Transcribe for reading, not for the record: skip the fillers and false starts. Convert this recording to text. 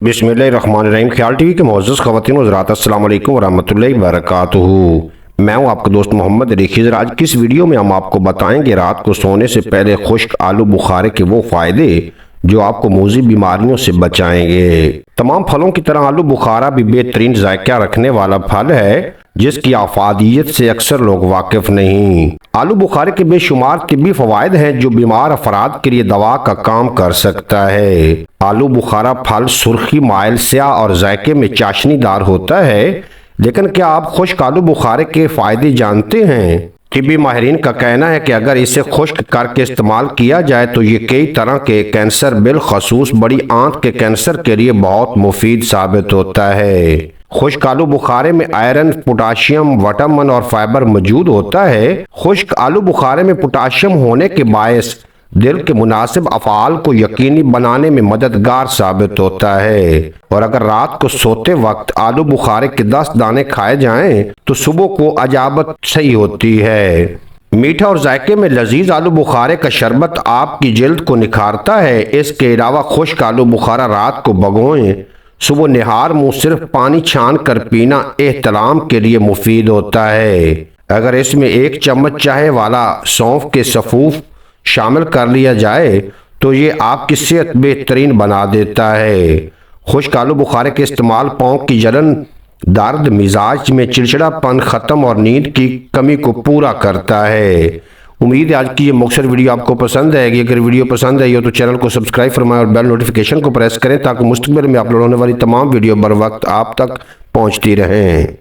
बिस्मिल्लाहिर्रहमानिर्रहीम। ख्याल टीवी के मोअज़्ज़ज़ ख़वातीन व हज़रात, अस्सलाम वालेकुम व रहमतुल्लाहि व बरकातुहू। मैं हूं आपका दोस्त मोहम्मद रखीज़र। आज की इस वीडियो में हम आपको बताएंगे रात को सोने से पहले खुश्क आलू बुखारे के वो फ़ायदे जो आपको मूज़ी बीमारियों से बचाएंगे। तमाम फलों की तरह आलू बुखारा भी बेहतरीन जायका रखने वाला फल है जिसकी आफादियत से अक्सर लोग वाकिफ नहीं। आलू बुखारे के बेशुमार तिब्बी फवायद हैं जो बीमार अफराद के लिए दवा का काम कर सकता है। आलू बुखारा फल सुर्खी माइल स्याह और जायके में चाशनीदार होता है, लेकिन क्या आप खुश्क आलू बुखारे के फायदे जानते हैं? तिब्बी माहिरीन का कहना है कि अगर इसे खुश्क करके इस्तेमाल किया जाए तो ये कई तरह के कैंसर बिलखसूस बड़ी आंत के कैंसर के लिए बहुत मुफीद साबित होता है। खुश्क आलू बुखारे में आयरन, पोटाशियम, विटामिन और फाइबर मौजूद होता है। खुश्क आलू बुखारे में पोटाशियम होने के बायस दिल के मुनासिब अफ़आल को यकीनी बनाने में मददगार साबित होता है। और अगर रात को सोते वक्त आलू बुखारे के 10 दाने खाए जाएं तो सुबह को अजाबत सही होती है। मीठा और जायके में लजीज आलू बुखारे का शरबत आपकी जिल्द को निखारता है। इसके अलावा खुश्क आलू बुखारा रात को भगोएं, सुबह निहार मुंह सिर्फ पानी छान कर पीना एहतलाम के लिए मुफीद होता है। अगर इसमें 1 चम्मच चाय वाला सौंफ के सफूफ शामिल कर लिया जाए तो ये आपकी सेहत बेहतरीन बना देता है। खुश्क आलू बुखारे के इस्तेमाल पाँव की जलन, दर्द, मिजाज में चिड़चिड़ापन खत्म और नींद की कमी को पूरा करता है। उम्मीद है आज की ये मुख्तसर वीडियो आपको पसंद आएगी। अगर वीडियो पसंद आई हो तो चैनल को सब्सक्राइब फरमाएं और बेल नोटिफिकेशन को प्रेस करें ताकि मुस्तकबिल में अपलोड होने वाली तमाम वीडियो बर वक्त आप तक पहुंचती रहें।